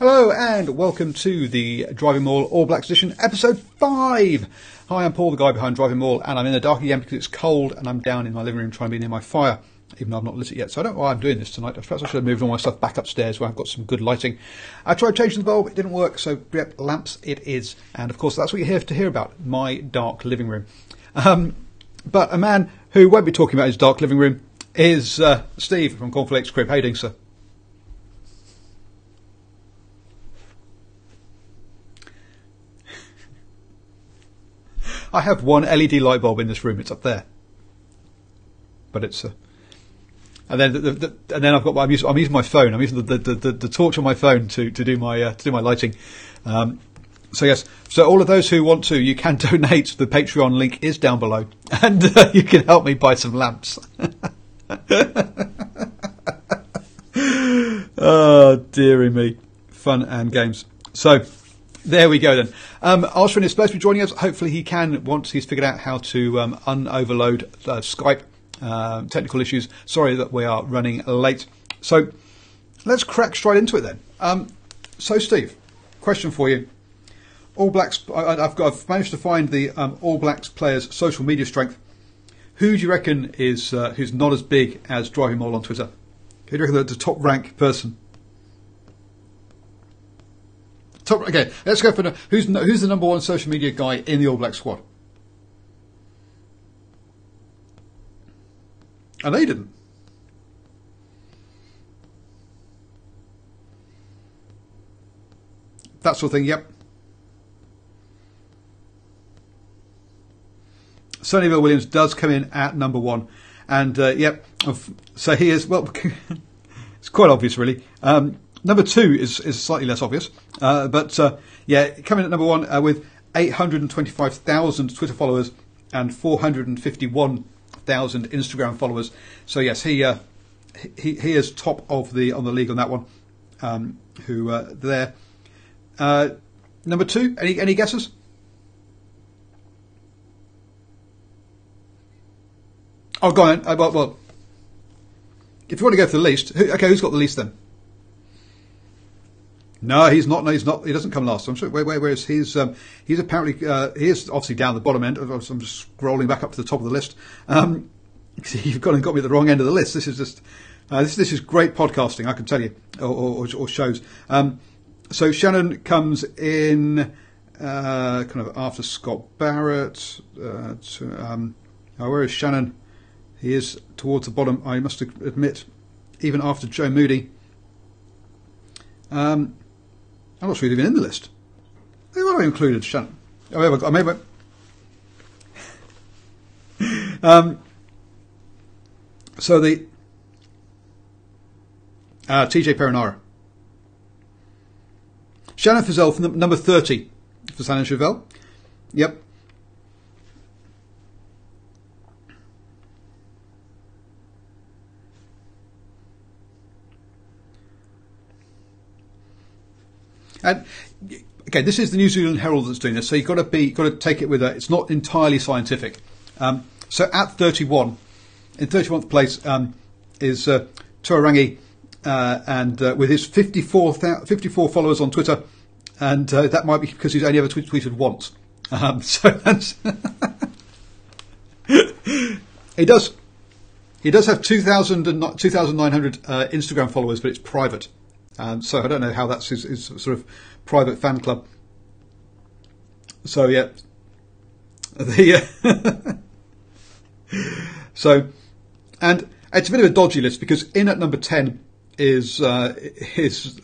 Hello and welcome to the DrivingMaul All Blacks edition, episode 5. Hi, I'm Paul, the guy behind DrivingMaul, and I'm in the dark again because it's cold and I'm down in my living room trying to be near my fire, even though I've not lit it yet. So I don't know why I'm doing this tonight. Perhaps I should have moved all my stuff back upstairs where I've got some good lighting. I tried changing the bulb, it didn't work, so yep, lamps it is. And of course that's what you're here to hear about, my dark living room. But a man who won't be talking about his dark living room is Steve from Cornflakes Crib. How you doing, sir? I have one LED light bulb in this room. It's up there, but it's and then I've got I'm using my phone. I'm using the torch on my phone to do my lighting. So yes, so all of those who want to, you can donate. The Patreon link is down below, and you can help me buy some lamps. Oh dearie me, fun and games. So. There we go then. Osrin is supposed to be joining us. Hopefully he can once he's figured out how to un-overload Skype. Technical issues. Sorry that we are running late. So let's crack straight into it then. So Steve, question for you. All Blacks. I've managed to find the All Blacks players' social media strength. Who do you reckon is who's not as big as DrivingMaul on Twitter? Who do you reckon the top rank person? Okay, let's go for who's the number one social media guy in the All Black squad. And they didn't. That sort of thing. Yep. Sonnyville Williams does come in at number one, and yep. So he is well. It's quite obvious, really. Number two is slightly less obvious, but yeah, coming at number one with 825,000 Twitter followers and 451,000 Instagram followers. So yes, he is top of on the league on that one. There, number two. Any guesses? Oh, go on. Well, if you want to go for the least, who's got the least then? No, he's not. No, he's not. He doesn't come last. I'm sure. Where is he's apparently he is obviously down the bottom end. I'm just scrolling back up to the top of the list. You've got me at the wrong end of the list. This is just this is great podcasting. I can tell you, or shows. So Shannon comes in kind of after Scott Barrett. Where is Shannon? He is towards the bottom. I must admit, even after Joe Moody. I'm not sure he's even in the list. They might have included Shannon. I may have. So the TJ Perinara. Shannon Fizell from number 30 for San Chevelle. Yep. And okay, this is the New Zealand Herald that's doing this, so you've got to take it with a. It's not entirely scientific. So at 31, in 31st place is Tuarangi, and with his 54 followers on Twitter, and that might be because he's only ever tweeted once. So that's he does have 2,900 Instagram followers, but it's private. So I don't know how that's his sort of private fan club. So yeah, so and it's a bit of a dodgy list because in at number 10 is his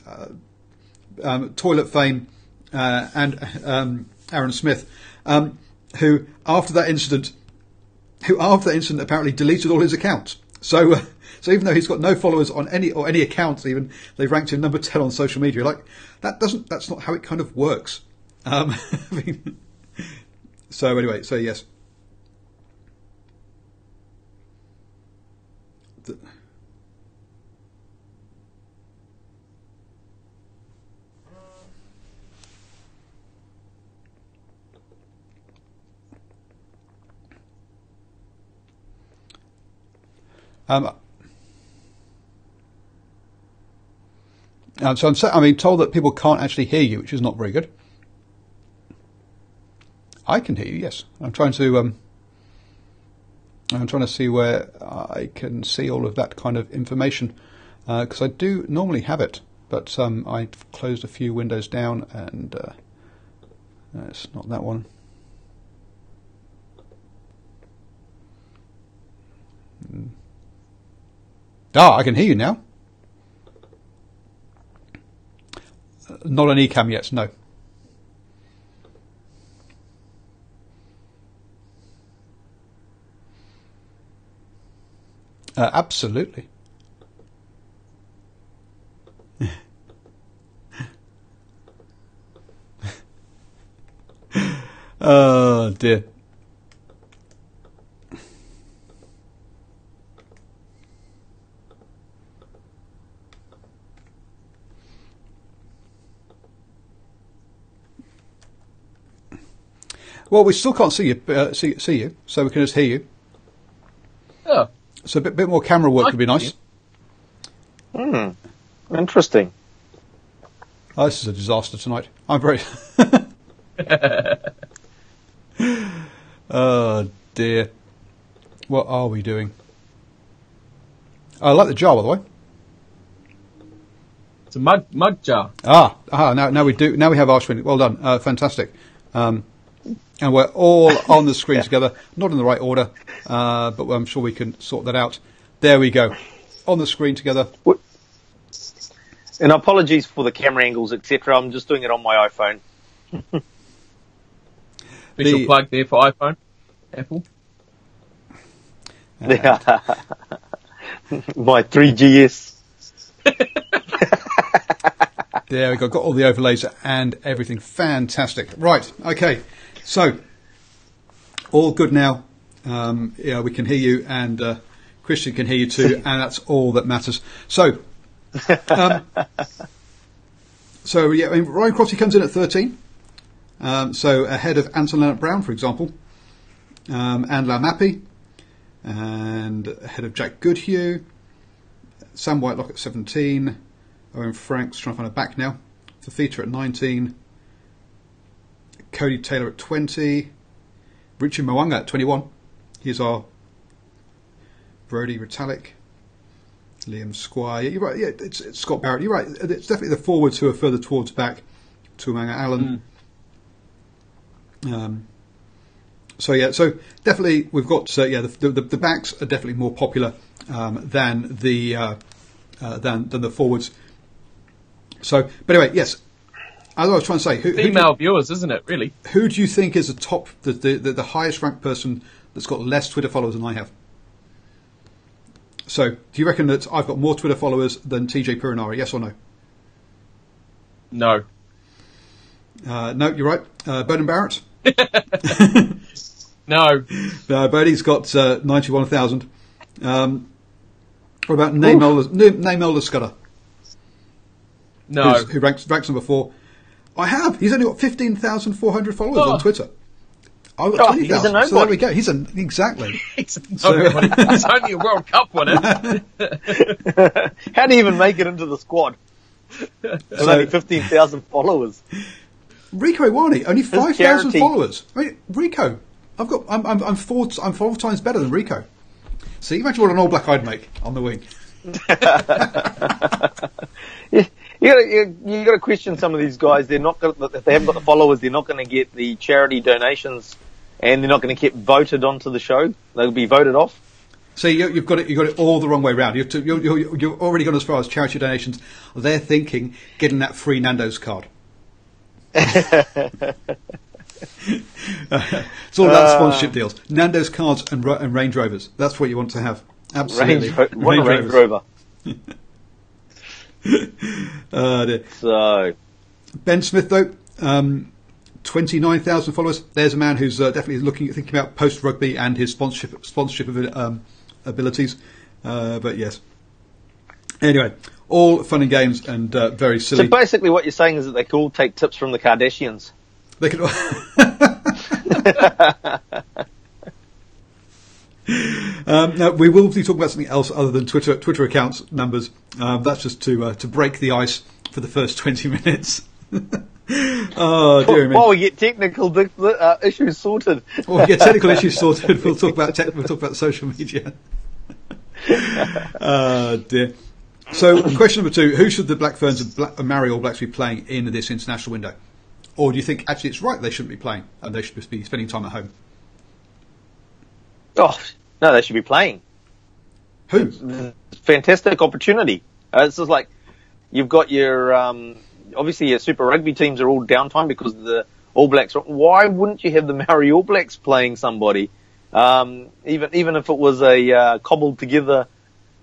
toilet fame and Aaron Smith, who after that incident apparently deleted all his accounts. So even though he's got no followers on any accounts, even they've ranked him number 10 on social media. Like that's not how it kind of works. I mean, so anyway, so yes. So I'm being told that people can't actually hear you, which is not very good. I can hear you. Yes, I'm trying to see where I can see all of that kind of information because I do normally have it, but I've closed a few windows down and it's not that one. I can hear you now. Not an eCam yet, no. Absolutely. Oh dear. Well, we still can't see you, see you, so we can just hear you. Oh. So a bit more camera work would be nice. Interesting. Oh, this is a disaster tonight. I'm very... Oh, dear. What are we doing? I like the jar, by the way. It's a mug jar. Now we do. Now we have our screen. Well done. Fantastic. And we're all on the screen together. Not in the right order, but I'm sure we can sort that out. There we go. On the screen together. And apologies for the camera angles, etc. I'm just doing it on my iPhone. Special plug there for iPhone, Apple. My 3GS. There we go. Got all the overlays and everything. Fantastic. Right. Okay. So, all good now. Yeah, we can hear you, and Christian can hear you too, and that's all that matters. So, yeah, I mean, Ryan Crotty comes in at 13. So ahead of Anton Leonard Brown, for example, and La Mappy, and ahead of Jack Goodhue, Sam Whitelock at 17, Owen Franks trying to find a back now, Fafita at 19, Cody Taylor at 20, Richard Mwanga at 21. Here's our Brody Retallick, Liam Squire. Yeah, you're right. Yeah, it's Scott Barrett. You're right. It's definitely the forwards who are further towards back. Tuamanga Allen. So definitely we've got the backs are definitely more popular than the forwards. So, but anyway, yes. As I was trying to say, female viewers, isn't it? Really? Who do you think is the highest ranked person that's got less Twitter followers than I have? So, do you reckon that I've got more Twitter followers than TJ Purinari? Yes or no? No. No, you're right. Bowden Barrett? No. Bodie's got 91,000. What about Nameless Scudder? No. Who ranks number 4? I have. He's only got 15,400 followers on Twitter. I've got 20,000. So there we go. Exactly. He's only a World Cup winner. How do you even make it into the squad? With only 15,000 followers. Rico Iwani, only 5,000 followers. I mean, Rico, I'm four times better than Rico. See, imagine what an All Black I'd make on the wing. You got to question some of these guys. They're not if they haven't got the followers, they're not going to get the charity donations, and they're not going to get voted onto the show. They'll be voted off. See, you've got it all the wrong way round. You're already gone as far as charity donations. They're thinking getting that free Nando's card. It's all about sponsorship deals. Nando's cards and Range Rovers. That's what you want to have. Absolutely. Range Rover. So Ben Smith, though, 29,000 followers. There's a man who's definitely thinking about post rugby and his sponsorship abilities. But yes. Anyway, all fun and games and very silly. So basically, what you're saying is that they could all take tips from the Kardashians. They could. No, we will be talking about something else other than Twitter accounts numbers. That's just to break the ice for the first 20 minutes. Oh, dear me. While we get technical issues sorted. Well, we get technical issues sorted. We'll talk about social media. Oh, dear. So, question number 2: who should the Black Ferns and Maori All Blacks be playing in this international window? Or do you think actually it's right they shouldn't be playing and they should just be spending time at home? Oh no, they should be playing. Who? Fantastic opportunity. It's just like you've got your obviously your Super Rugby teams are all downtime because the All Blacks. Why wouldn't you have the Maori All Blacks playing somebody? Even if it was a cobbled together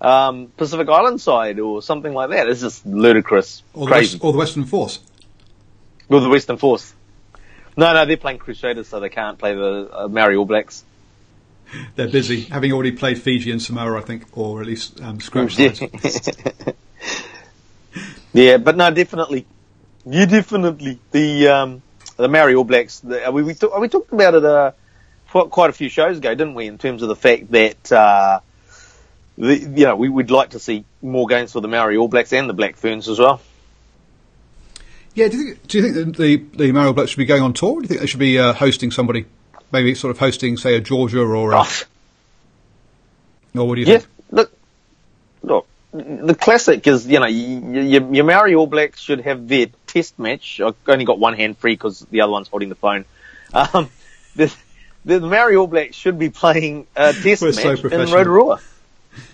Pacific Island side or something like that. It's just ludicrous, crazy. Or the Western Force. Or the Western Force. No, they're playing Crusaders, so they can't play the Maori All Blacks. They're busy, having already played Fiji and Samoa, I think, or at least scratch sides. Yeah, but no, definitely. Yeah, definitely. The Maori All Blacks, we talked about it quite a few shows ago, didn't we, in terms of the fact that we would like to see more games for the Maori All Blacks and the Black Ferns as well. Yeah, do you think that the Maori All Blacks should be going on tour? Or do you think they should be hosting somebody? Maybe sort of hosting, say, a Georgia or or what do you think? Yeah, look, the classic is, your Maori All Blacks should have their test match. I've only got one hand free because the other one's holding the phone. The Maori All Blacks should be playing a test match in Rotorua.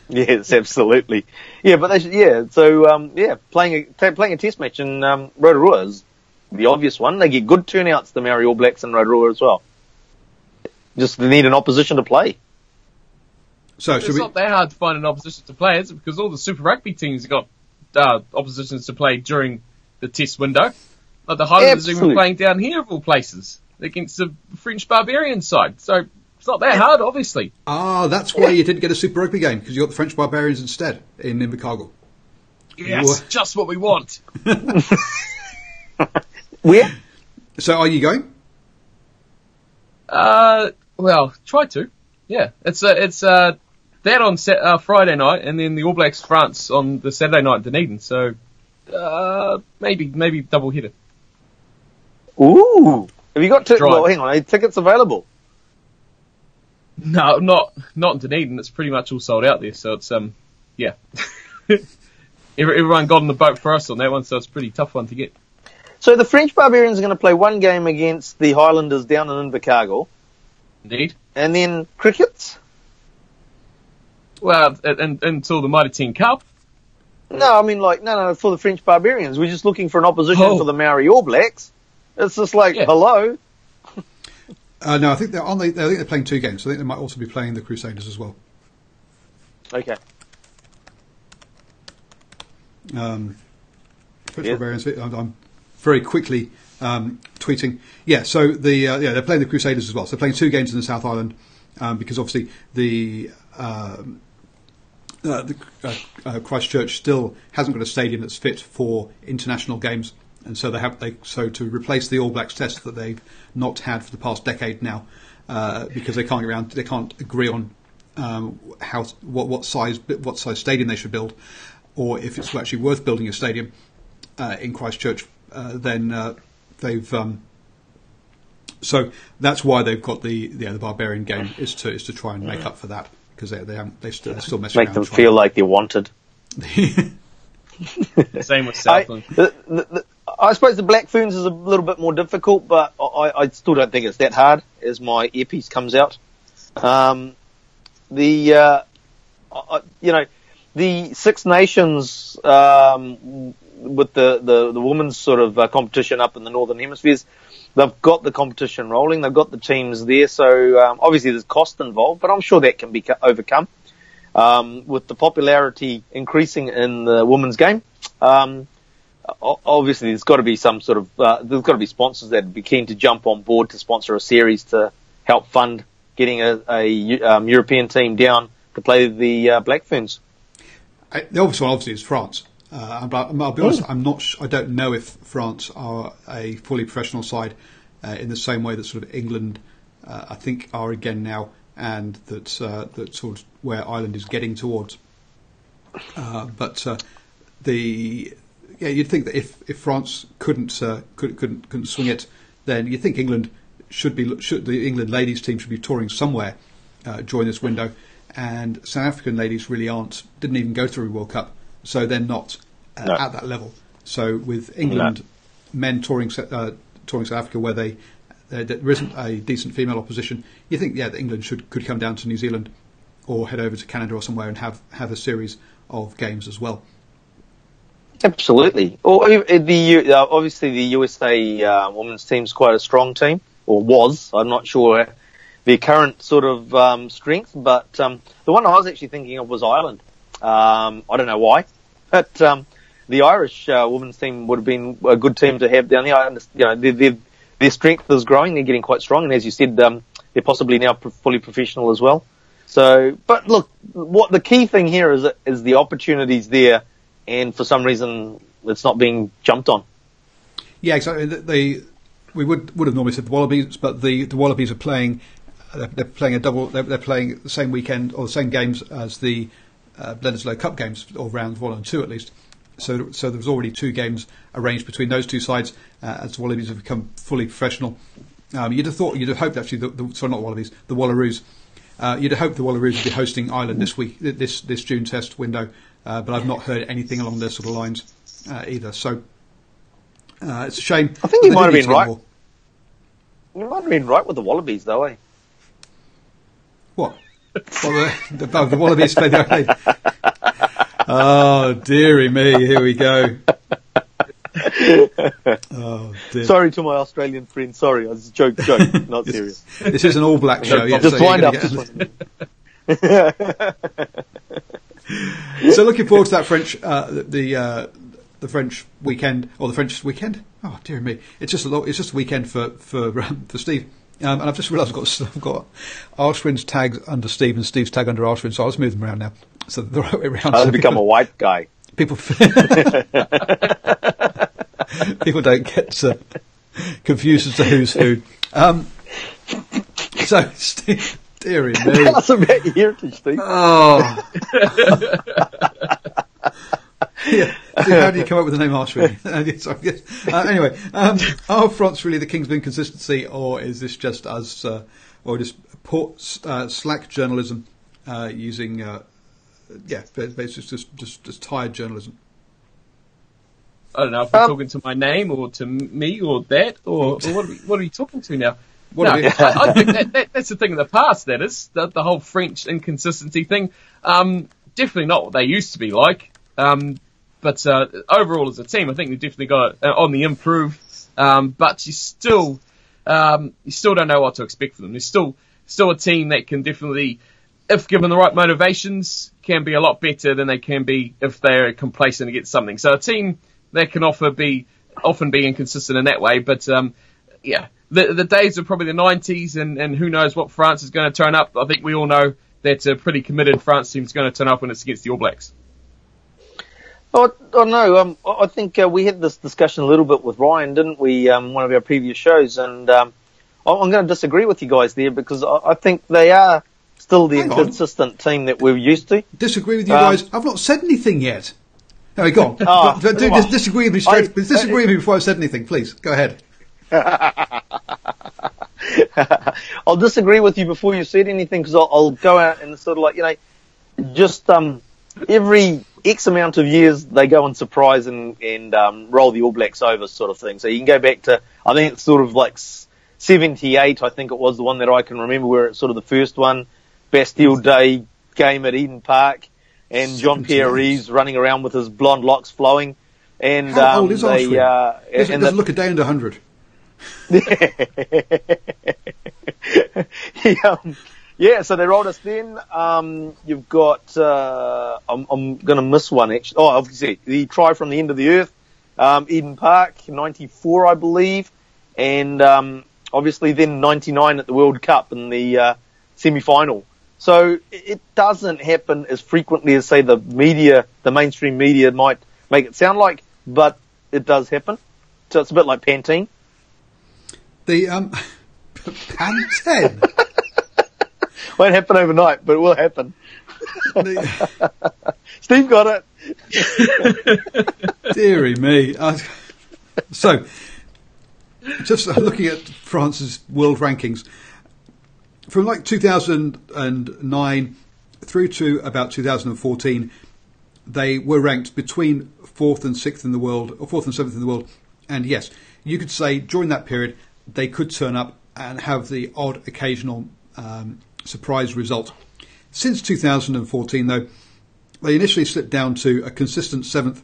Yes, absolutely. Yeah, but they should, playing a test match in Rotorua is the obvious one. They get good turnouts, the Maori All Blacks in Rotorua as well. Just they need an opposition to play. So it's not that hard to find an opposition to play, is it? Because all the Super Rugby teams have got oppositions to play during the test window. Like the Highlanders are even playing down here of all places against the French Barbarian side. So it's not that hard, obviously. Ah, that's why you didn't get a Super Rugby game, because you got the French Barbarians instead in Invercargill. Yes, just what we want. Where? So are you going? Well, try to. Yeah, it's that on Friday night, and then the All Blacks France on the Saturday night in Dunedin. So maybe double header. Ooh, have you got tickets? Well, hang on, are tickets available? No, not in Dunedin. It's pretty much all sold out there. So it's yeah. Everyone got on the boat for us on that one, so it's a pretty tough one to get. So the French Barbarians are going to play one game against the Highlanders down in Invercargill. Indeed. And then crickets? Well, until the Mighty 10 Cup. No, I mean no, for the French Barbarians. We're just looking for an opposition for the Maori All Blacks. It's just like, hello? No, I think they're playing 2 games. So I think they might also be playing the Crusaders as well. Okay. French Barbarians, I'm very quickly tweeting. Yeah, so they're playing the Crusaders as well. So they're playing 2 games in the South Island because obviously the Christchurch still hasn't got a stadium that's fit for international games, and so so to replace the All Blacks test that they've not had for the past decade now, because they can't agree on what size stadium they should build, or if it's actually worth building a stadium in Christchurch. Then they've so that's why they've got the Barbarian game is to try and make up for that, because they're still messing around. Make them feel like they're wanted. Same with Southland. I suppose the Black Ferns is a little bit more difficult, but I still don't think it's that hard as my earpiece comes out. The Six Nations with the women's sort of competition up in the Northern Hemispheres, they've got the competition rolling, they've got the teams there, so obviously there's cost involved, but I'm sure that can be overcome. With the popularity increasing in the women's game, obviously there's got to be some sort of there's got to be sponsors that would be keen to jump on board to sponsor a series to help fund getting a European team down to play the Black Ferns. The obvious one obviously is France. But I'll be honest, I don't know if France are a fully professional side in the same way that sort of England, I think, are again now, and that sort of where Ireland is getting towards. But the you'd think that if France couldn't swing it, then you'd think England the England ladies team should be touring somewhere during this window, and South African ladies really didn't even go through World Cup, so they're not at that level. So with England men touring South Africa, where there isn't a decent female opposition, you think that England could come down to New Zealand or head over to Canada or somewhere and have a series of games as well. Absolutely. Obviously the USA women's team's quite a strong team, or was. I'm not sure their current sort of strength, but the one I was actually thinking of was Ireland. I don't know why, but the Irish women's team would have been a good team to have down there. Their strength is growing. They're getting quite strong, and as you said, they're possibly now fully professional as well. So, but look, what the key thing here is the opportunities there, and for some reason it's not being jumped on. Yeah, exactly. We would have normally said the Wallabies, but the Wallabies are playing. They're playing a double. They're playing the same weekend or the same games as the Bledisloe Cup games, or rounds 1 and 2 at least. So there was already 2 games arranged between those two sides as the Wallabies have become fully professional. You'd have hoped actually not the Wallabies, the Wallaroos. You'd have hoped the Wallaroos would be hosting Ireland this week, this June test window, but I've not heard anything along those sort of lines either. So it's a shame. I think you might have been right. You might have been right with the Wallabies, though, eh? What? Well, the Wallabies played their. Oh, dearie me, here we go. Oh, dear. Sorry to my Australian friend. Sorry, I was joke, not serious. This is an All Black show. Yeah, just wind up. So looking forward to that French, the French weekend, or the French weekend. Oh, dear me, it's just a weekend for Steve. And I've just realised I've got Arshwin's tag under Steve and Steve's tag under Arshwin, so I'll just move them around now. So the right way around. I'll become a white guy. People don't get confused as to who's who. So, Steve, dearie me. Tell us about your heritage, Steve. Oh. Yeah. How do you come up with the name Arshwin? Anyway, are France really the king's of inconsistency, or is this just us, or just slack journalism using? Basically just tired journalism. I don't know if we're talking to my name or to me or that, or what are we talking to now? I think that's the thing in the past. That is the whole French inconsistency thing. Definitely not what they used to be like. But overall, as a team, I think they've definitely got it on the improve. But you still don't know what to expect from them. There's still a team that can definitely, if given the right motivations, can be a lot better than they can be if they're complacent against something. So a team that can often be inconsistent in that way. But the days of probably the 90s, and who knows what France is going to turn up. I think we all know that a pretty committed France team is going to turn up when it's against the All Blacks. Oh no, I think we had this discussion a little bit with Ryan, didn't we? One of our previous shows, and I'm going to disagree with you guys there, because I think they are still the inconsistent team that we're used to. Disagree with you guys? I've not said anything yet. No, go on. Disagree with me straight. Disagree with me before I've said anything, please. Go ahead. I'll disagree with you before you said anything, because I'll go out and sort of just every X amount of years they go and surprise and roll the All Blacks over, sort of thing. So you can go back to, I think it's sort of like 78, I think it was the one that I can remember, where it's sort of the first one, Bastille Day game at Eden Park, and Jean-Pierre Rives running around with his blonde locks flowing. And how old is Arshwin? Doesn't look a day under 100. So they rolled us then. You've got, I'm going to miss one actually. Oh, obviously, the try from the end of the earth, Eden Park, 94, I believe. And, obviously then 99 at the World Cup in the, semi-final. So it doesn't happen as frequently as, say, the mainstream media might make it sound like, but it does happen. So it's a bit like Pantene. The, Pantene? Won't happen overnight, but it will happen. Steve got it. Deary me. So, just looking at France's world rankings, from like 2009 through to about 2014, they were ranked between 4th and 6th in the world, or 4th and 7th in the world. And yes, you could say during that period, they could turn up and have the odd occasional surprise result. Since 2014, though, they initially slipped down to a consistent 7th,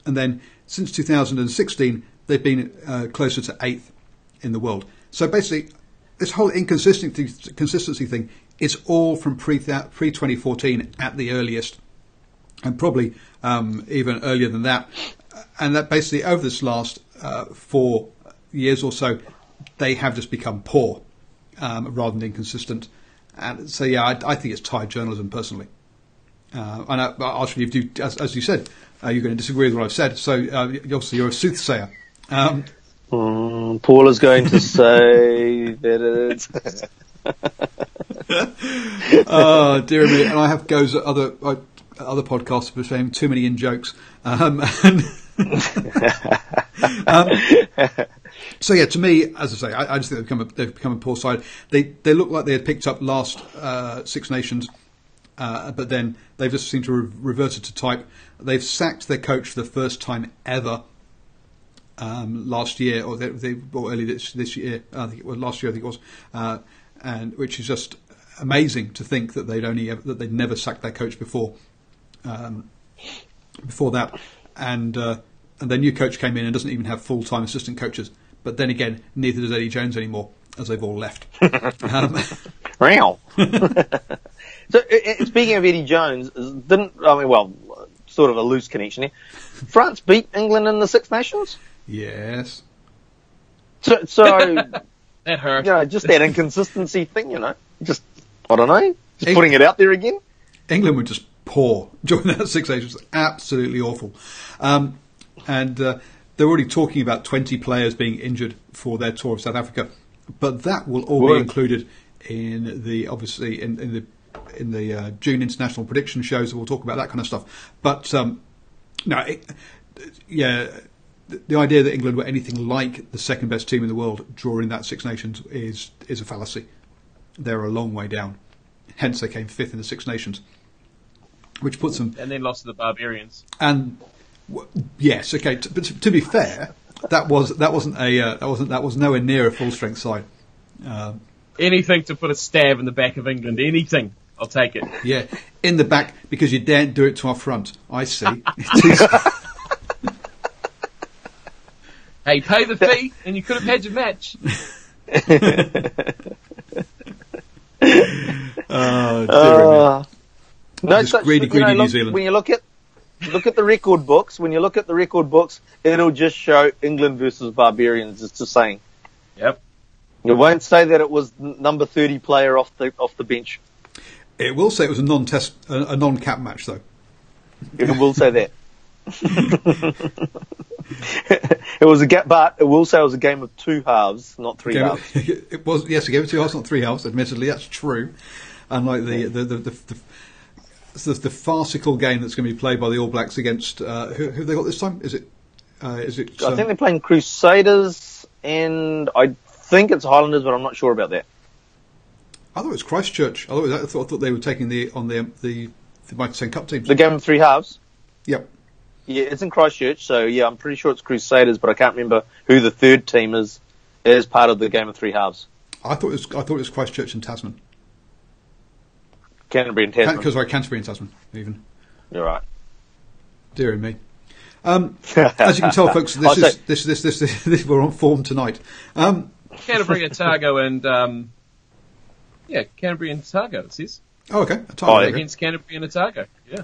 and then since 2016, they've been closer to 8th in the world. So basically, this whole consistency thing is all from pre-2014 at the earliest, and probably even earlier than that. And that basically, over this last 4 years or so, they have just become poor rather than inconsistent. And so, yeah, I think it's tired journalism, personally. And actually, as you said, you're going to disagree with what I've said. So, obviously, you're a soothsayer. Paul is going to say that it's... Oh, dear me. And I have goes at other podcasts for saying too many in-jokes. So yeah, to me, as I say, I just think they've become a poor side. They look like they had picked up last Six Nations, but then they've just seemed to reverted to type. They've sacked their coach for the first time ever last year, or early this year. I think it was last year. I think it was, and which is just amazing to think that they'd never sacked their coach before. Before that, and their new coach came in and doesn't even have full-time assistant coaches. But then again, neither does Eddie Jones anymore, as they've all left. Wow. So, speaking of Eddie Jones, sort of a loose connection here. France beat England in the Six Nations? Yes. So that hurt. Just that inconsistency thing, just, I don't know, just putting it out there again. England were just poor during that Six Nations, absolutely awful. And they're already talking about 20 players being injured for their tour of South Africa, but that will all be included in the June international prediction shows. So we'll talk about that kind of stuff. But the idea that England were anything like the second best team in the world during that Six Nations is a fallacy. They're a long way down. Hence, they came 5th in the Six Nations, which puts them. And then lost to the Barbarians. And yes, okay. But to be fair, that was nowhere near a full strength side. Anything to put a stab in the back of England. Anything, I'll take it. Yeah, in the back because you daren't do it to our front. I see. Hey, pay the fee, and you could have had your match. Oh, dear greedy New Zealand. When you look at the record books, it'll just show England versus Barbarians. It's just saying. Yep. It won't say that it was number 30 player off the bench. It will say it was a non-cap match, though. It will say that. It was but it will say it was a game of two halves, not three halves. It was, yes, a game of two halves, not three halves. Admittedly, that's true. Unlike the farcical game that's going to be played by the All Blacks against who have they got this time? Is it? I think they're playing Crusaders, and I think it's Highlanders, but I'm not sure about that. I thought it was Christchurch. I thought they were taking the Mitre 10 Cup teams. The game of three halves. Yep. Yeah, it's in Christchurch, so yeah, I'm pretty sure it's Crusaders, but I can't remember who the third team is as part of the game of three halves. I thought it was Christchurch and Tasman. Canterbury and Tasman. Because Canterbury and Tasman, even. You're right. Dear me. As you can tell, folks, this we're on form tonight. Canterbury, Otago, and Canterbury and Otago. It says. Oh, okay. Otago against Canterbury and Otago. Yeah.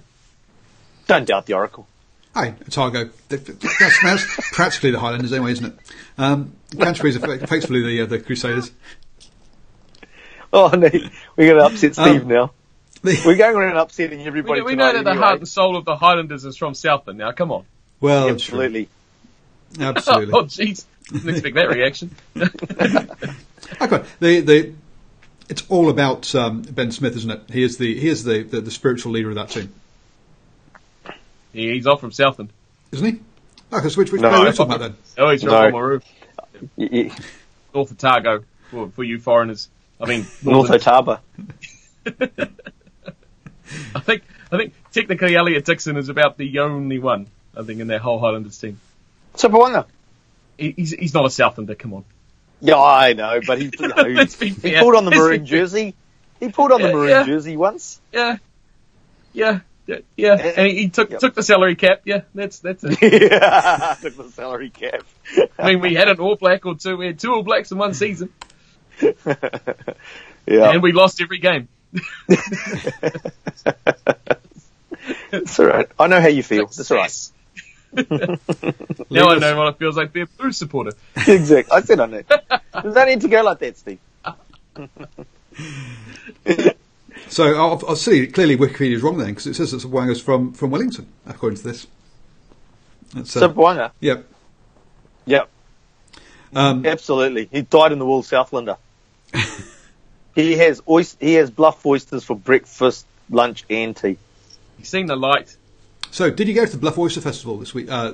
Don't doubt the Oracle. Hey, Otago. That's practically the Highlanders, anyway, isn't it? Canterbury's effectively the Crusaders. Oh, no, we're going to upset Steve now. We're going around upsetting everybody. We know that the heart and soul of the Highlanders is from Southland. Now, come on. Well, absolutely. Absolutely. Oh, jeez. Didn't expect that reaction. Okay. it's all about Ben Smith, isn't it? He is the spiritual leader of that team. Yeah, he's off from Southend, isn't he? Okay, so which player are you talking about then? Oh, he's from Oamaru. North Otago for you foreigners. I mean, North Otago. I think technically Elliot Dixon is about the only one, I think, in their whole Highlanders team. Sopoaga. He's not a Southlander, come on. Yeah, I know, but he pulled on the maroon jersey. He pulled on the maroon jersey once. Yeah. And he took the salary cap. Yeah, that's it. Yeah, took the salary cap. I mean, we had an All Black or two. We had 2 All Blacks in one season. Yeah. And we lost every game. It's all right. I know how you feel. That's all right. Now I know what it feels like to be a Blues supporter. Exactly. I said I know. There's no need to go like that, Steve. So I'll see. Clearly, Wikipedia is wrong then, because it says that Sopoaga's from Wellington, according to this. Sopoaga? Yep. Absolutely. He died in the wool Southlander. He has bluff oysters for breakfast, lunch, and tea. You've seen the light. So, did you go to the Bluff Oyster Festival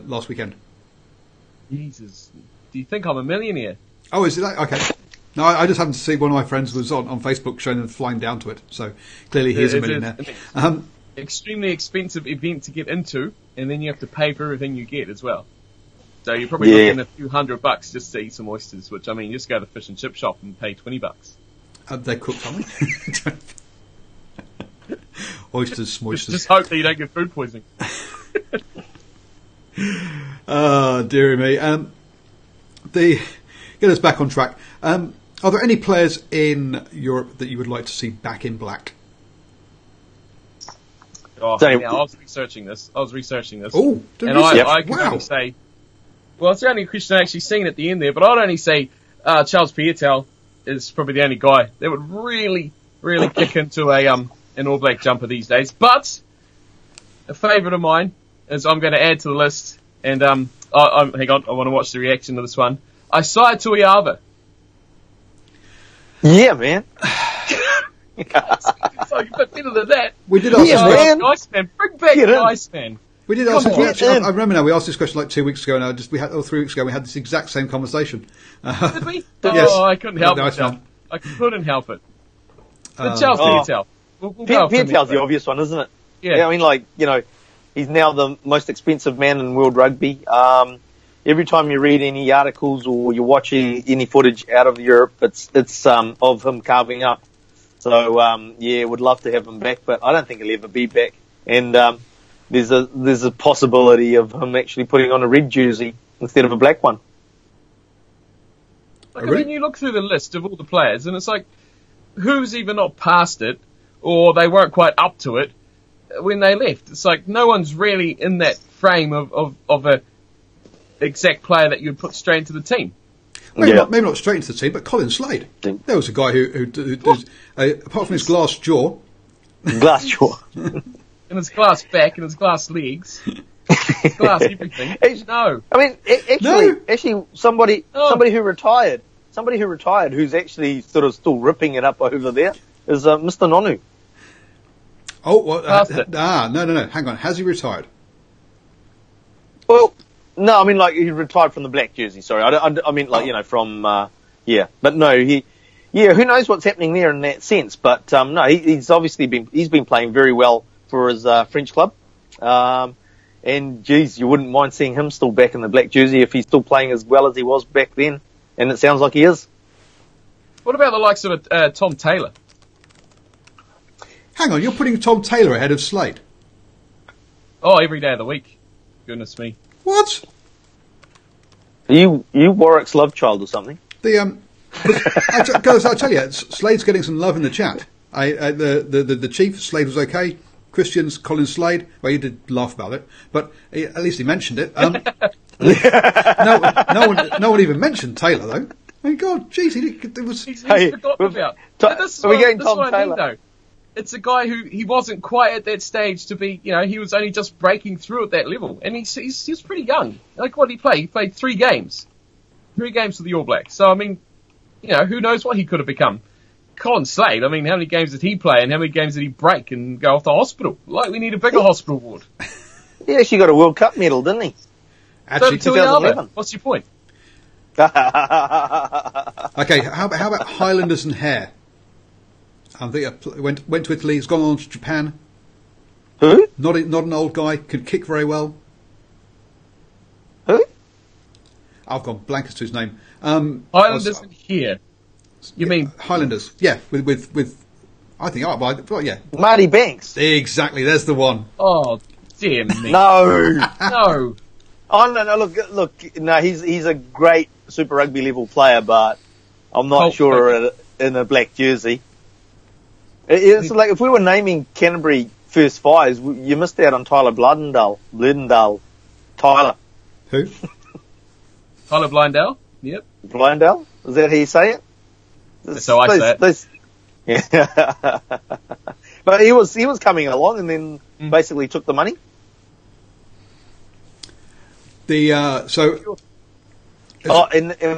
last weekend? Jesus, do you think I'm a millionaire? Oh, is it that? Okay. No, I just happened to see one of my friends was on Facebook showing them flying down to it. So clearly he's a millionaire. Extremely expensive event to get into, and then you have to pay for everything you get as well. So you're probably looking at a few $100 just to eat some oysters. Which I mean, just go to the fish and chip shop and pay $20. They cook something. Oysters, moisters. Just hope that you don't get food poisoning. Dearie me. Get us back on track. Are there any players in Europe that you would like to see back in black? I was researching this. Oh, and I can only say, well, it's the only question I actually seen at the end there, but I'd only say Charles Piutau is probably the only guy that would really, really kick into an All Black jumper these days. But a favourite of mine is I'm going to add to the list, and hang on, I want to watch the reaction to this one. Isaiah Tuiava. Yeah, man. It's like a bit better than that. We did ask man. Iceman. Bring back the Iceman. We did ask this question. I remember now, we asked this question like 2 weeks ago, and 3 weeks ago we had this exact same conversation. Did we? Yes. Oh, I couldn't help myself. I couldn't help it. But Charles Piutau. Piutau's the obvious one, isn't it? Yeah. I mean, he's now the most expensive man in world rugby. Every time you read any articles or you watch any footage out of Europe, it's of him carving up. So, would love to have him back, but I don't think he'll ever be back. And there's a possibility of him actually putting on a red jersey instead of a black one. I mean, you look through the list of all the players, and it's like, who's either not past it, or they weren't quite up to it when they left. It's like, no one's really in that frame of a exact player that you'd put straight into the team. Maybe not straight into the team, but Colin Slade. There was a guy who apart from his glass jaw. Glass jaw. And his glass back and his glass legs. Glass everything. No. I mean, actually, somebody who retired, who's actually sort of still ripping it up over there, is Mr. Nonu. Oh, well, no. Hang on. Has he retired? Well, no, I mean, he retired from the black jersey, sorry. I mean, from, But no, who knows what's happening there in that sense. But, no, he's obviously been playing very well for his, French club. And geez, you wouldn't mind seeing him still back in the black jersey if he's still playing as well as he was back then. And it sounds like he is. What about the likes of Tom Taylor? Hang on, you're putting Tom Taylor ahead of Slade? Oh, every day of the week. Goodness me. What? Are you Warwick's love child or something? I'll tell you, Slade's getting some love in the chat. The chief, Slade was okay. Christians, Colin Slade, well, he did laugh about it, but at least he mentioned it. No one even mentioned Taylor, though. I mean, God, jeez, he's forgotten about. This is what I mean, though. It's a guy who he wasn't quite at that stage to be, he was only just breaking through at that level. And he's pretty young. Like, what did he play? He played 3 games. 3 games for the All Blacks. So, I mean, who knows what he could have become. Colin Slade, I mean, how many games did he play and how many games did he break and go off to hospital? Like, we need a bigger hospital ward. He actually got a World Cup medal, didn't he? Actually, 2011. What's your point? Okay, how about Highlanders and Hare? I think went to Italy. He's gone on to Japan. Who? Not an old guy. Could kick very well. Who? I've gone blank as to his name. Highlanders and Hare. You mean Highlanders? Yeah, with I think. Well, yeah. Marty Banks. Exactly. There's the one. Oh, dear me. No. No. Oh no! Look! No, he's a great Super Rugby level player, but I'm not sure in a black jersey. It's like if we were naming Canterbury first fives, you missed out on Tyler Blundell. Tyler. Who? Tyler Blundell. Yep. Blundell? Is that how you say it? That's how I say it. Yeah. But he was coming along and then basically took the money. And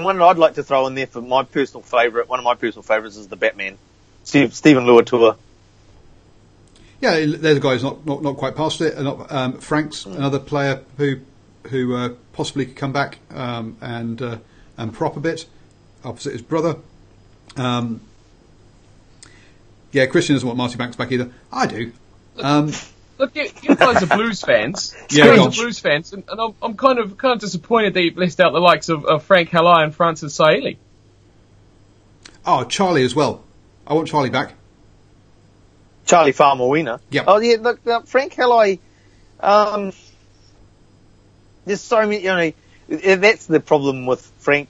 one I'd like to throw in there for my personal favourite, one of my personal favourites is the Batman, Stephen Luatua. Yeah, there's a guy who's not quite past it. Frank's another player who possibly could come back and prop a bit opposite his brother. Yeah, Christian doesn't want Marty Banks back either. I do. Look, you guys are Blues fans. Yeah, you guys are Blues fans, and I'm kind of disappointed that you've left out the likes of Frank Halai and Francis Saeli. Oh, Charlie as well. I want Charlie back. Charlie Farmer-Weena. Yep. Oh yeah, look, Frank Halai. There's so many. That's the problem with Frank.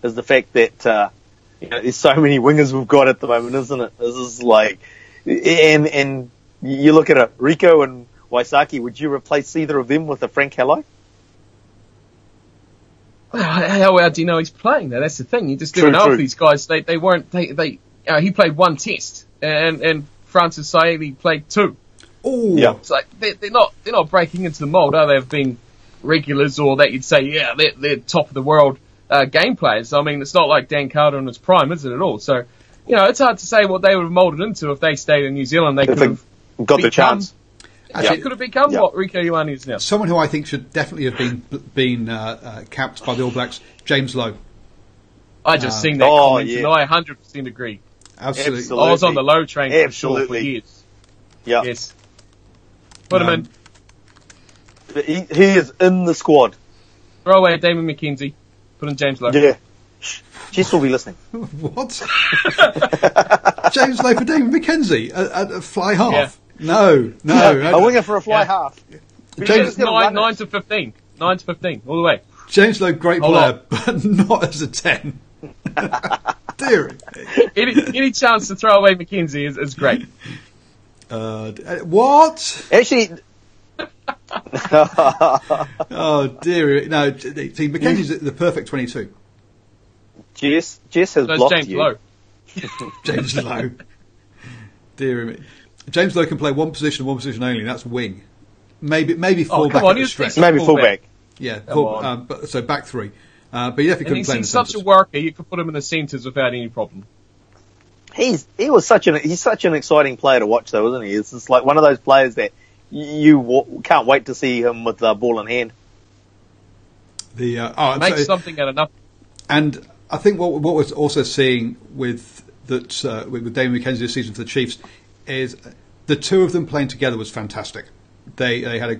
Is the fact that there's so many wingers we've got at the moment, isn't it? This is like, and you look at it, Rico and Waisaki. Would you replace either of them with a Frank Halai? How well do you know he's playing though? That's the thing. You just didn't know if these guys. They weren't. He played one test, and Francis Saeli played two. Oh, yeah. It's like they're not breaking into the mould, are they? Of being regulars, or that you'd say, yeah, they're top of the world game players. I mean, it's not like Dan Carter in his prime, is it at all? So, it's hard to say what they would have moulded into if they stayed in New Zealand. They could have got the chance. Actually, could have become what Rico Ioane is now. Someone who I think should definitely have been capped by the All Blacks, James Lowe. I just seen that comment and I 100% agree. Absolutely. I was on the Lowe train for sure for years. Yeah. Yes. Put him in. He is in the squad. Throw away Damon McKenzie. Put in James Lowe. Yeah. Jess will be listening. What? James Lowe for Damon McKenzie? A fly half? Yeah. No. A winger for a fly half. James 9 to 15. 9 to 15, all the way. James Lowe, great player, but not as a 10. Dear. Any chance to throw away McKenzie is great. What? Actually... Oh dear! No, see, Mackenzie's the perfect 22. Jess has blocked James you. Lowe. James Lowe. Dear me. James Lowe can play one position only. That's wing. Maybe fullback at the stretch. Maybe fullback. Yeah, so back three. But he definitely couldn't play in the such a worker. You could put him in the centres without any problem. He's such an exciting player to watch, though, isn't he? It's just like one of those players that you can't wait to see him with the ball in hand. Make something out of nothing. And I think what we're also seeing with Damon McKenzie this season for the Chiefs is the two of them playing together was fantastic. They had a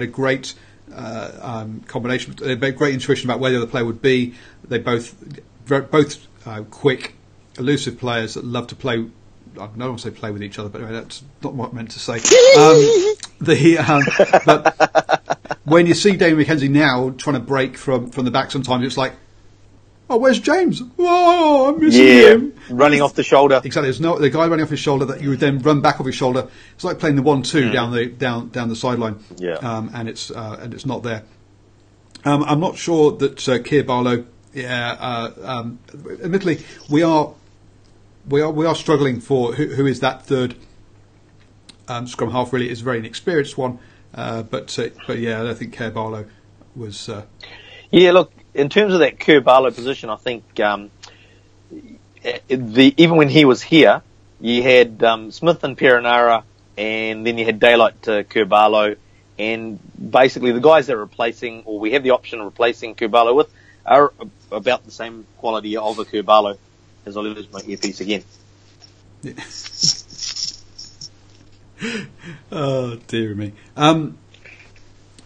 great combination. They had great intuition about where the other player would be. They both quick, elusive players that love to play. I don't want to say play with each other, but anyway, that's not what I meant to say. But when you see Damon McKenzie now trying to break from the back, sometimes it's like, oh, where's James? Oh, I'm missing him. Running off the shoulder. Exactly. There's the guy running off his shoulder that you would then run back off his shoulder. It's like playing the 1-2 down the sideline. Yeah. And it's not there. I'm not sure that Keir Barlow. Admittedly, we are struggling for who is that third scrum half. Really, is a very inexperienced one. But yeah, I don't think Keir Barlow was. Yeah, look, in terms of that Keir Barlow position, I think even when he was here, you had Smith and Perinara, and then you had Daylight Kurbalo, and basically the guys that are replacing, or we have the option of replacing Kurbalo with, are about the same quality of a Kurbalo, as I lose my earpiece again. Yeah. Oh, dear me.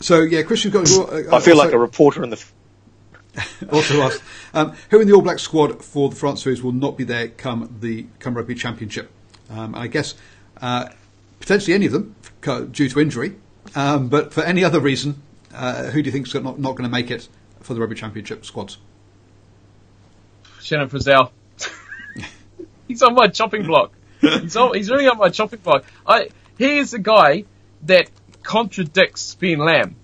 So, yeah, Christian's got... I feel like a reporter in the... Also asked, who in the All Black squad for the France series will not be there come Rugby Championship? And I guess potentially any of them due to injury, but for any other reason, who do you think is not going to make it for the Rugby Championship squads? Shannon Frizzell. He's on my chopping block. He's really on my chopping block. He is a guy that contradicts Ben Lamb.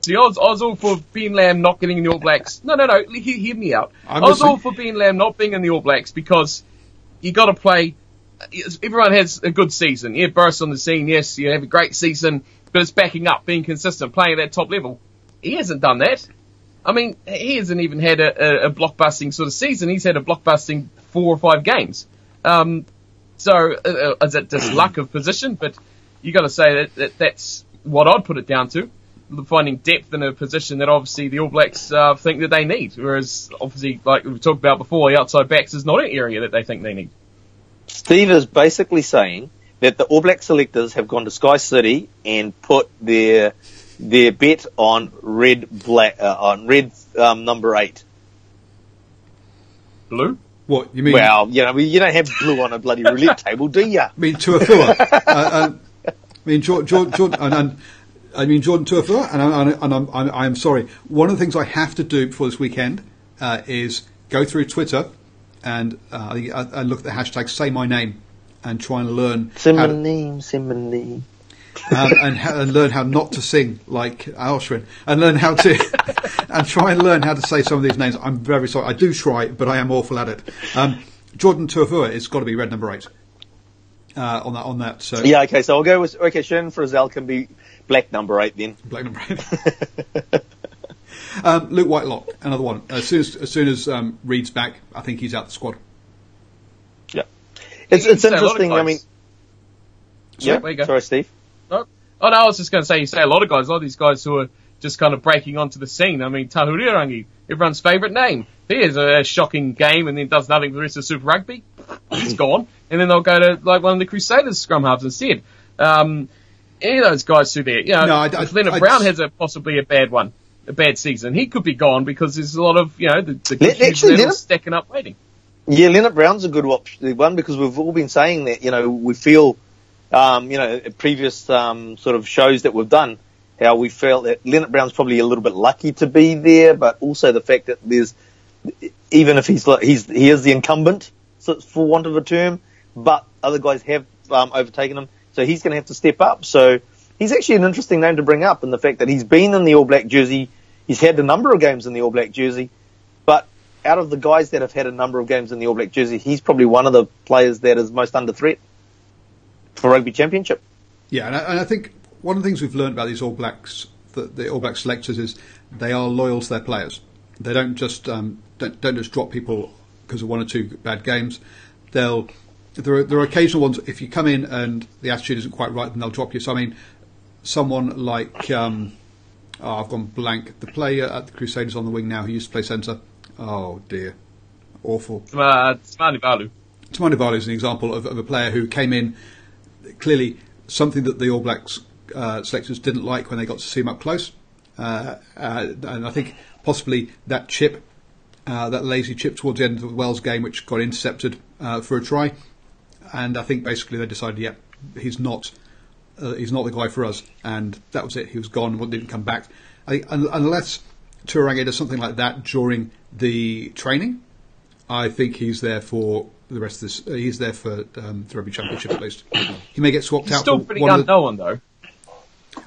See, I was all for Ben Lamb not getting in the All Blacks. No, hear me out. I was all for Ben Lamb not being in the All Blacks because you got to play. Everyone has a good season. Yeah, burst on the scene. Yes, you have a great season, but it's backing up, being consistent, playing at that top level. He hasn't done that. I mean, he hasn't even had a blockbusting sort of season. He's had a blockbusting 4 or 5 games. So is it just luck of position? But you got to say that's what I'd put it down to. Finding depth in a position that obviously the All Blacks think that they need, whereas obviously, like we've talked about before, the outside backs is not an area that they think they need. Steve is basically saying that the All Black selectors have gone to Sky City and put their bet on red number 8. Blue? What you mean? Well, you don't have blue on a bloody roulette table, do you? I mean Tuafua. I mean Jordan. I mean Jordan Tuafua, and I'm sorry. One of the things I have to do before this weekend is go through Twitter and I look at the hashtag Say My Name and try and learn and learn how not to sing like Alshwin, and learn how to and try and learn how to say some of these names. I'm very sorry. I do try, but I am awful at it. Jordan Tuafua, it's got to be red number 8 on that. So. Yeah, okay. So I'll go with Shannon Frizzell can be black number 8 then. Black number 8. Luke Whitelock, another one. As soon as Reed's back, I think he's out the squad. Yeah, it's interesting. I mean, sorry, Steve. Oh no, I was just going to say, you say a lot of these guys who are just kind of breaking onto the scene. I mean, Tahurirangi, everyone's favourite name. He has a shocking game and then does nothing for the rest of Super Rugby. He's gone. And then they'll go to like one of the Crusaders scrum halves instead. Any of those guys through there. If Leonard Brown has possibly a bad season, he could be gone because there's a lot of, the stacking up waiting. Yeah, Leonard Brown's a good one because we've all been saying that, we feel, at previous sort of shows that we've done, how we felt that Leonard Brown's probably a little bit lucky to be there, but also the fact that even if he is the incumbent, for want of a term, but other guys have overtaken him, so he's going to have to step up. So he's actually an interesting name to bring up, in the fact that he's been in the All Black jersey, he's had a number of games in the All Black jersey, but out of the guys that have had a number of games in the All Black jersey, he's probably one of the players that is most under threat for Rugby Championship. Yeah, and I think one of the things we've learned about these All Blacks, the All Black selectors, is they are loyal to their players. They don't just don't just drop people because of 1 or 2 bad games. There are occasional ones. If you come in and the attitude isn't quite right, then they'll drop you. So I mean, someone like I've gone blank. The player at the Crusaders on the wing now who used to play centre. Oh dear, awful. Tamani Balu. Tamani Balu is an example of a player who came in, clearly something that the All Blacks selectors didn't like when they got to see him up close, and I think possibly that chip, that lazy chip towards the end of the Wales game, which got intercepted for a try, and I think basically they decided, he's not the guy for us, and that was it. He was gone, didn't come back. I think unless Turangi does something like that during the training, I think he's there for the rest of this. He's there for the Rugby Championship at least. He may get swapped out. Still pretty unknown though.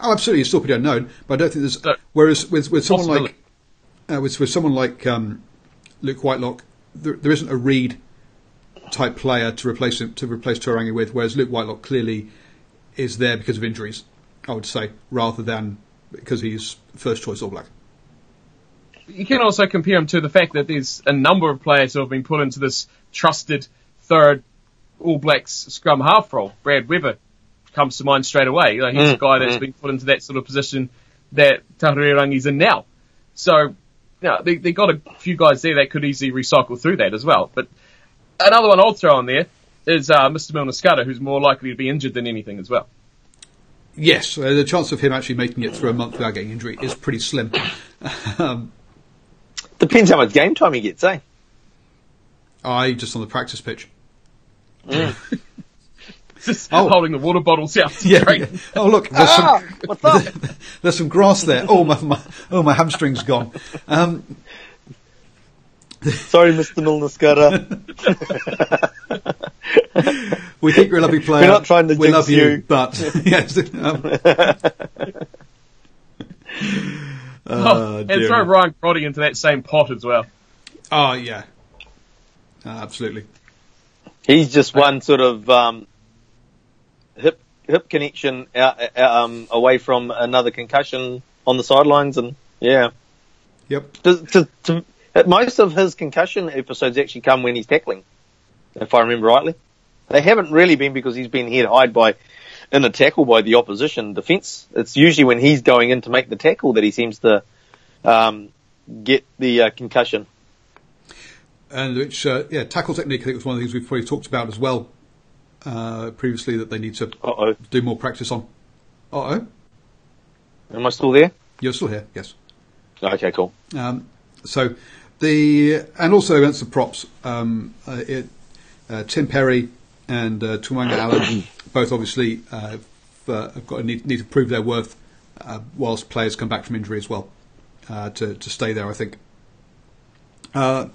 Oh, absolutely, he's still pretty unknown. But I don't think there's. Whereas with someone like with someone like Luke Whitelock, there isn't a Reed type player to replace Turangi with. Whereas Luke Whitelock clearly is there because of injuries, I would say, rather than because he's first choice All Black. you can also compare him to the fact that there's a number of players who have been put into this trusted third All Blacks scrum half role. Brad Weber comes to mind straight away. He's a guy that's been put into that sort of position that Tahurirangi's in now. So, they got a few guys there that could easily recycle through that as well. But another one I'll throw on there is Mr. Milner Scudder, who's more likely to be injured than anything as well. Yes, the chance of him actually making it through a month without getting injury is pretty slim. Depends how much game time he gets, eh? Just on the practice pitch. Just holding the water bottles out. Yeah. Oh, look, what's up? There's some grass there. Oh, my hamstring's gone. Sorry, Mr. Milner Scudder. We think you're a lovely player. We're not trying to we jinx love you, but yes. And throw Ryan Crotty into that same pot as well. Oh yeah, absolutely. He's just one sort of hip connection away from another concussion on the sidelines, and yeah. Yep. Most of his concussion episodes actually come when he's tackling, if I remember rightly. They haven't really been because he's been head-high in a tackle by the opposition defence. It's usually when he's going in to make the tackle that he seems to get the concussion. And which, tackle technique, I think, was one of the things we've probably talked about as well previously, that they need to do more practice on. Am I still there? You're still here, yes. Okay, cool. And also against the props, Tim Perry and Tuanga Allen both obviously have got need to prove their worth whilst players come back from injury as well to stay there, I think. We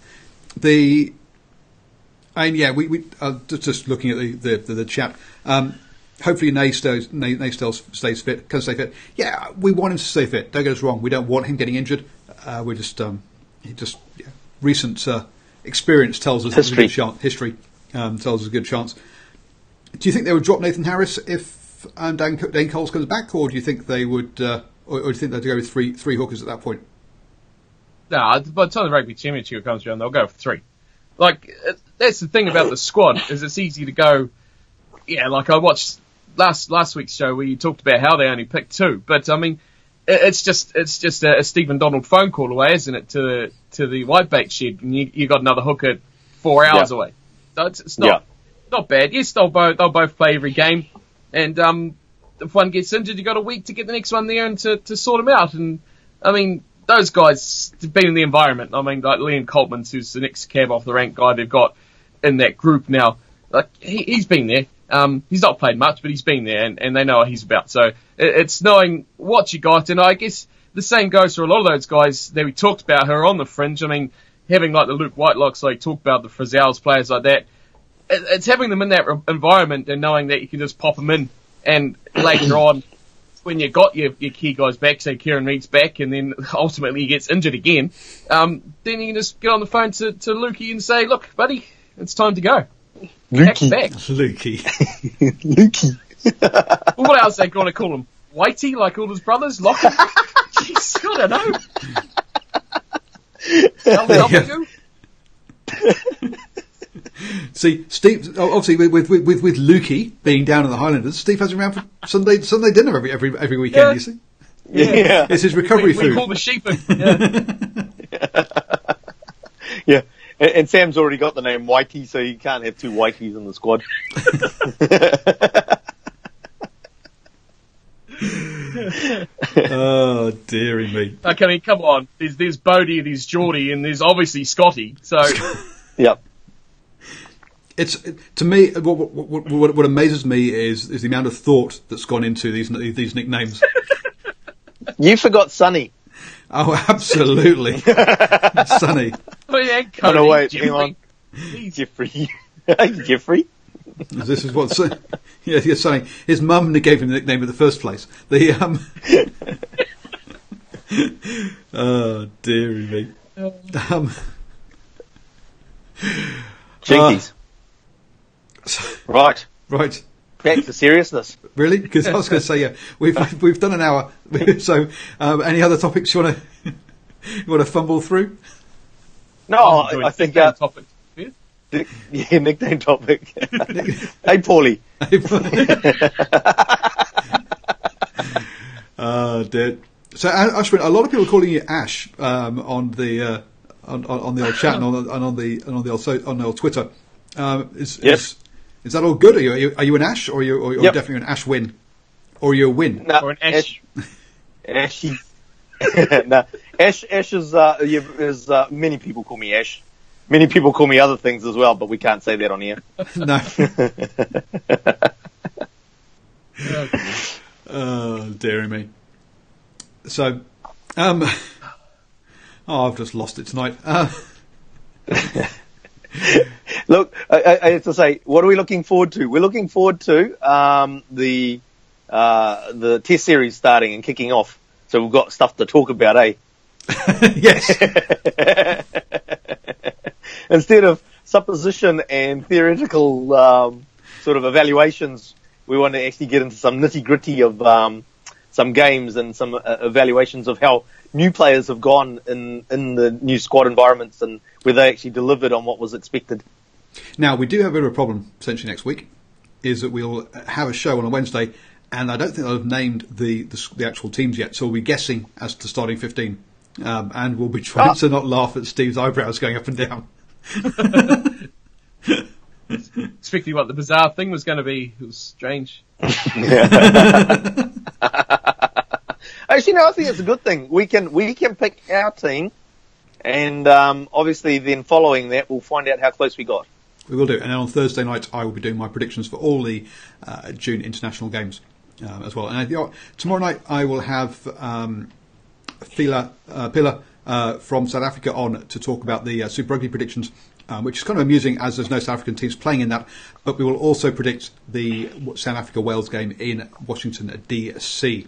just looking at the chat. Hopefully Naistel stays fit, can stay fit. Yeah, we want him to stay fit. Don't get us wrong. We don't want him getting injured. We're just recent experience tells us there's a good chance. History tells us a good chance. Do you think they would drop Nathan Harris if Dane Coles comes back, or do you think they would, or do you think they'd go with three hookers at that point? No, by the time the rugby championship comes around, they'll go for three. Like, that's the thing about the squad, is it's easy to go. Yeah, like I watched last week's show where you talked about how they only picked two, but I mean, it's just a Stephen Donald phone call away, isn't it, to the whitebait shed, and you got another hooker 4 hours away. So it's not bad. Yes, they'll both play every game, and if one gets injured, you got a week to get the next one there and to sort them out. And I mean, those guys have been in the environment. I mean, like Liam Coltman, who's the next cab off the rank guy they've got in that group now. Like he's been there. He's not played much, but he's been there, and they know what he's about. So it's knowing what you got, and I guess the same goes for a lot of those guys that we talked about who are on the fringe. I mean, having like the Luke Whitelocks, like talked about the Frizzell's, players like that. It's having them in that environment and knowing that you can just pop them in, and later on, when you got your key guys back, say Kieran Reid's back, and then ultimately he gets injured again, then you can just get on the phone to Lukey and say, "Look, buddy, it's time to go." Lukey. Back. Lukey. Lukey. Well, what else are they going to call him? Whitey, like all his brothers? Lockie? Jeez, I don't know. See, Steve, obviously with Lukey being down in the Highlanders, Steve has him around for Sunday dinner every weekend, you see? Yeah. It's his recovery food. We call the sheep. Yeah. And Sam's already got the name Whitey, so you can't have two Whiteys in the squad. Oh, dearie me. Okay, I mean, come on. There's Bodie, there's Geordie, and there's obviously Scotty. So, yep. It's to me what amazes me is the amount of thought that's gone into these nicknames. You forgot Sonny. Oh, absolutely, Sonny. Oh yeah, Cody, wait, Jeffrey. hang on. Jeffrey. Jeffrey. This is what. Yeah, Sonny. His mum gave him the nickname in the first place. Oh, dearie me. Jinkies. Right. Back to seriousness. Really? Because I was going to say, yeah, we've done an hour. So, any other topics you want to You want to fumble through? No, I think topic. Yeah, nickname topic. Hey, Paulie. Dear. So, Ashwin, a lot of people are calling you Ash on the old chat and on the old Twitter. Is that all good? Are you an Ash, or are you definitely an Ash win, or are you a win? No, or an Ash? Ashy. No, Ash is many people call me Ash. Many people call me other things as well, but we can't say that on here. No. Oh, dearie me. So, I've just lost it tonight. Look, I have to say, what are we looking forward to? We're looking forward to the test series starting and kicking off. So we've got stuff to talk about, eh? Yes. Instead of supposition and theoretical sort of evaluations, we want to actually get into some nitty-gritty of some games and some evaluations of how new players have gone in the new squad environments and whether they actually delivered on what was expected. Now, we do have a bit of a problem essentially next week, is that we'll have a show on a Wednesday, and I don't think they'll have named the actual teams yet, so we'll be guessing as to starting 15. And we'll be trying to not laugh at Steve's eyebrows going up and down. Expecting what the bizarre thing was going to be. It was strange. Actually, no, I think it's a good thing. We can pick our team, and obviously then following that, we'll find out how close we got. We will do. And then on Thursday night, I will be doing my predictions for all the June international games as well. And tomorrow night, I will have Pila from South Africa on to talk about the Super Rugby predictions, which is kind of amusing as there's no South African teams playing in that. But we will also predict the South Africa-Wales game in Washington, DC.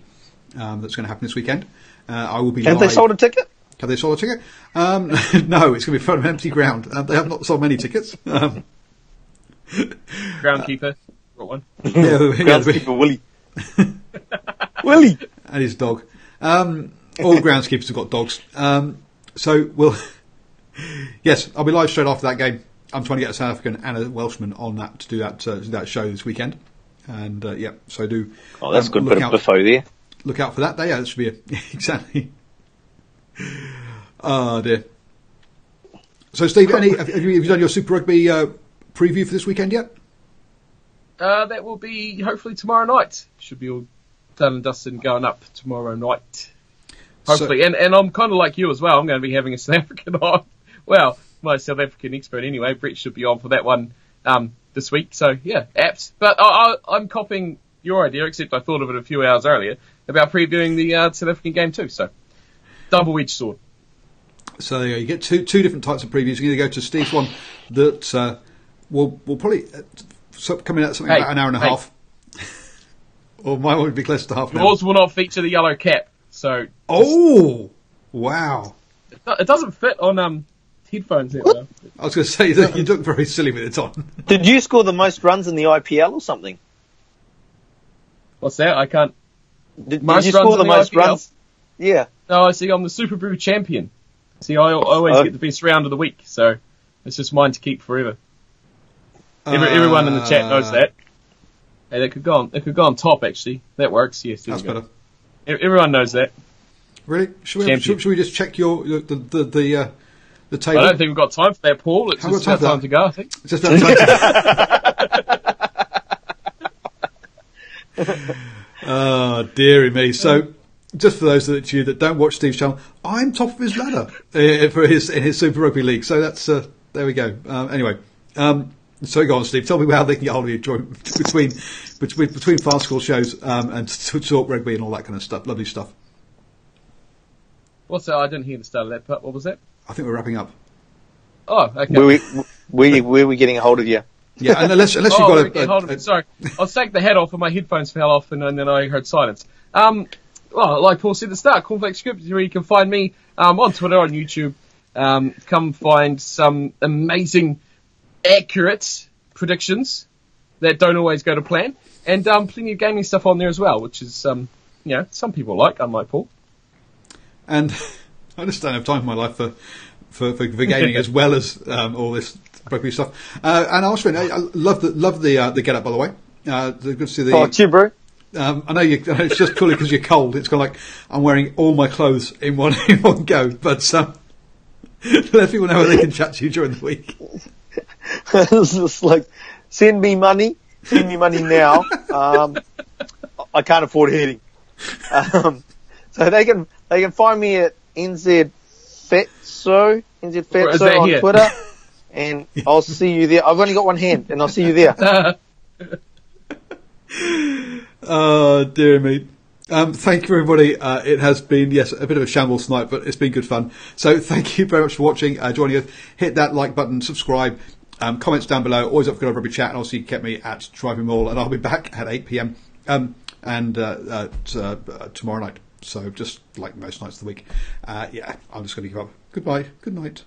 That's going to happen this weekend. I will be live. Have they sold a ticket? Have they sold a ticket? No, it's going to be in front of empty ground. They have not sold many tickets. Groundkeeper, got one. Groundskeeper Willie. Willie! And his dog. All groundskeepers have got dogs. So we'll... Yes, I'll be live straight after that game. I'm trying to get a South African and a Welshman on that to do that show this weekend. And, so do... Oh, that's a good bit of info there. Look out for that. Yeah, that should be exactly... Oh, dear. So, Steve, have you done your Super Rugby preview for this weekend yet? That will be hopefully tomorrow night. Should be all done and dusted and going up tomorrow night. Hopefully. So, and I'm kind of like you as well. I'm going to be having a South African on. Well, my South African expert anyway. Brett should be on for that one this week. So, yeah, apt. But I'm copying your idea, except I thought of it a few hours earlier, about previewing the South African game too. So, double-edged sword. So you get two different types of previews. You either go to Steve's one that will probably come in at something about an hour and a half, or mine will be close to half an hour. Yours will not feature the yellow cap. So. Oh, wow! It doesn't fit on headphones. There, though. I was going to say that you look very silly with it on. Did you score the most runs in the IPL or something? What's that? I can't. Did you score the most runs? Yeah. No, I see. I'm the Super Brew champion. See, I always get the best round of the week, so it's just mine to keep forever. Everyone in the chat knows that. Hey, that could go on top, actually. That works, yes. That's better. Everyone knows that. Really? Should we just check the table? I don't think we've got time for that, Paul. It's just about time to go, I think. It's just about time to go. Oh, dearie me. So, just for those of you that don't watch Steve's channel, I'm top of his ladder for his Super Rugby League. So that's there we go. Anyway, so go on, Steve. Tell me how they can get hold of you between fast school shows and to talk rugby and all that kind of stuff. Lovely stuff. What's that? I didn't hear the start of that part. What was that? I think we're wrapping up. Oh, okay. Where are we getting a hold of you? Yeah, and unless you've got sorry, I was taking the hat off and my headphones fell off, and then I heard silence. Well, like Paul said at the start, Cornflakes Script is where you can find me on Twitter, on YouTube. Come find some amazing, accurate predictions that don't always go to plan, and plenty of gaming stuff on there as well, which is some people like, unlike Paul. And I just don't have time in my life for gaming as well as all this rugby stuff. And Ashwin, I love the get up, by the way. Good to see the. Oh, cheers, bro. I know it's just purely because you're cold. It's kind of like I'm wearing all my clothes in one go. But let people know how they can chat to you during the week. It's just like, send me money now. I can't afford heating. So they can find me at NZ Fatso on Twitter, and I'll see you there. I've only got one hand, and I'll see you there. Oh, dear me. Thank you, everybody. It has been, yes, a bit of a shambles tonight, but it's been good fun. So thank you very much for watching, joining us. Hit that like button, subscribe, comments down below. Always up for good rugby chat, and also you can get me at DrivingMaul, and I'll be back at 8 p.m. Tomorrow night. So just like most nights of the week. I'm just going to give up. Goodbye. Good night.